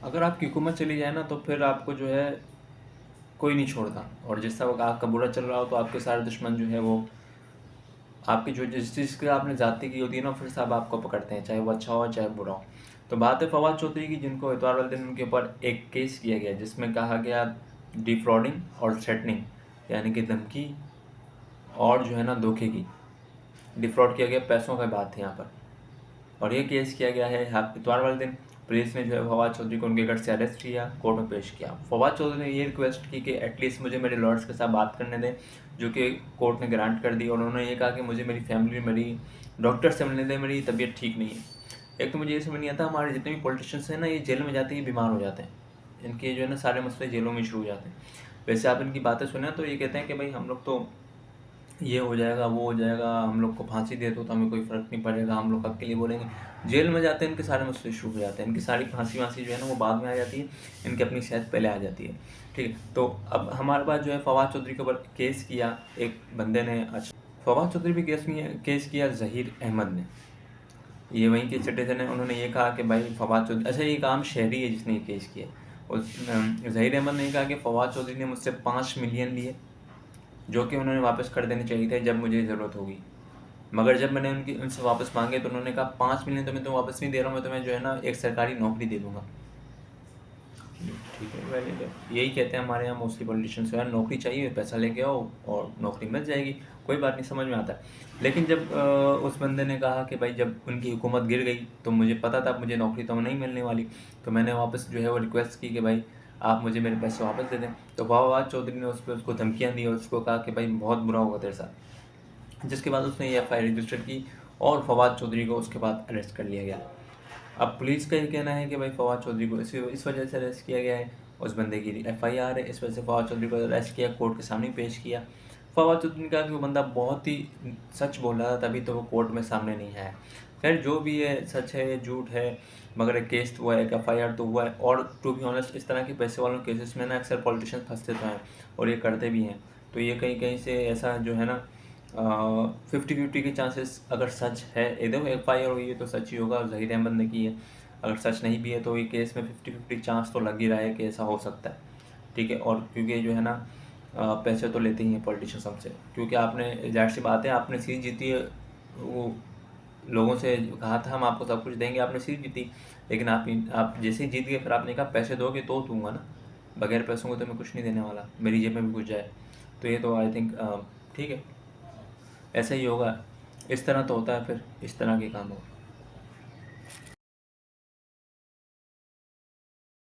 अगर आपकी हुकूमत चली जाए ना तो फिर आपको जो है कोई नहीं छोड़ता, और जिस वक्त आपका बुरा चल रहा हो तो आपके सारे दुश्मन जो है वो आपकी जो जिस चीज़ की आपने ज़्यादती की होती है ना फिर सब आपको पकड़ते हैं, चाहे वो अच्छा हो चाहे बुरा हो। तो बात है फवाद चौधरी की, जिनको इतवार वाले दिन उनके ऊपर एक केस किया गया जिसमें कहा गया डिफ्रॉडिंग और थ्रेटनिंग, यानी कि धमकी और जो है ना धोखे की, डिफ्रॉड किया गया, पैसों की बात थी यहाँ पर। और ये केस किया गया है इतवार वाले दिन। पुलिस ने जो है फवाद चौधरी को उनके घर से अरेस्ट किया, कोर्ट में पेश किया। फवाद चौधरी ने ये रिक्वेस्ट की कि एटलीस्ट मुझे मेरे लॉयर्स के साथ बात करने दें, जो कि कोर्ट ने ग्रांट कर दी। और उन्होंने ये कहा कि मुझे मेरी फैमिली, मेरी डॉक्टर से मिलने दें, मेरी तबीयत ठीक नहीं है। एक तो मुझे ये समझ नहीं आता, हमारे जितने भी पॉलिटिशियंस हैं ना, ये जेल में जाते ही बीमार हो जाते हैं, इनके जो है ना सारे मसले जेलों में शुरू हो जाते हैं। वैसे आप इनकी बातें सुने तो ये कहते हैं कि भाई हम लोग तो ये हो जाएगा वो हो जाएगा, हम लोग को फांसी दे दो तो हमें कोई फ़र्क नहीं पड़ेगा, हम लोग हक के लिए बोलेंगे। जेल में जाते हैं इनके सारे मसले शुरू हो जाते हैं, इनकी सारी फांसी वांसी जो है ना वो बाद में आ जाती है, इनकी अपनी सेहत पहले आ जाती है। ठीक है, तो अब हमारे पास जो है फवाद चौधरी के ऊपर केस किया एक बंदे ने। अच्छा, फवाद चौधरी भी केस किया ज़हीर अहमद ने, ये वहीं के सिटीजन है। उन्होंने ये कहा कि भाई फवाद चौधरी, अच्छा ये काम शहरी है जिसने ये केस किया। और ज़हीर अहमद ने कहा कि फवाद चौधरी ने मुझसे 5 मिलियन लिए, जो कि उन्होंने वापस कर देने चाहिए थे जब मुझे ज़रूरत होगी। मगर जब मैंने उनसे वापस मांगे तो उन्होंने कहा 5 मिलियन तो मैं तुम्हें वापस नहीं दे रहा हूँ, मैं तुम्हें जो है ना एक सरकारी नौकरी दे दूँगा। ठीक है, वैलिड है, यही कहते हैं हमारे यहाँ मोस्टली पॉलिटिशियंस, यार नौकरी चाहिए, पैसा लेके आओ और नौकरी मिल जाएगी, कोई बात नहीं, समझ में आता है। लेकिन जब उस बंदे ने कहा कि भाई जब उनकी हुकूमत गिर गई तो मुझे पता था मुझे नौकरी तो नहीं मिलने वाली, तो मैंने वापस जो है वो रिक्वेस्ट की कि भाई आप मुझे मेरे पैसे वापस दे दें। तो फवाद चौधरी ने उस पर उसको धमकियाँ दी और उसको कहा कि भाई बहुत बुरा होगा तेरे साथ, जिसके बाद उसने ये FIR रजिस्टर की और फवाद चौधरी को उसके बाद अरेस्ट कर लिया गया। अब पुलिस का ये कहना है कि भाई फवाद चौधरी को इस वजह से अरेस्ट किया गया है, उस बंदे की FIR है, इस वजह से फवाद चौधरी को अरेस्ट किया, कोर्ट के सामने पेश किया। फवाद चौधरी ने कहा कि वो बंदा बहुत ही सच बोल रहा था, तभी तो वो कोर्ट में सामने नहीं आया। खैर जो भी है, सच है झूठ है, मगर एक केस तो हुआ है, एक FIR तो हुआ है। और टू बी ऑनेस्ट इस तरह के पैसे वालों केसेस में ना अक्सर पॉलिटिशियन फंसते तो हैं और ये करते भी हैं। तो ये कहीं कहीं से ऐसा जो है ना 50-50 के चांसेस, अगर सच है, ये देखो FIR हुई है तो सच ही होगा, ज़हीर अहमद ने की है। अगर सच नहीं भी है तो ये केस में 50-50 चांस तो लग ही रहा है कि ऐसा हो सकता है। ठीक है, और क्योंकि जो है ना पैसे तो लेते ही हैं पॉलिटिशियंस हमसे, क्योंकि आपने जाहिर सी बात है आपने सीट जीती है, वो लोगों से कहा था हम आपको सब कुछ देंगे, आपने सीट जीती, लेकिन आप जैसे ही जीत गए फिर आपने कहा पैसे दोगे तो दूंगा ना, बगैर पैसों के तो मैं कुछ नहीं देने वाला, मेरी जेब में भी कुछ जाए। तो ये तो आई थिंक ठीक है, ऐसा ही होगा, इस तरह तो होता है, फिर इस तरह के काम होगा।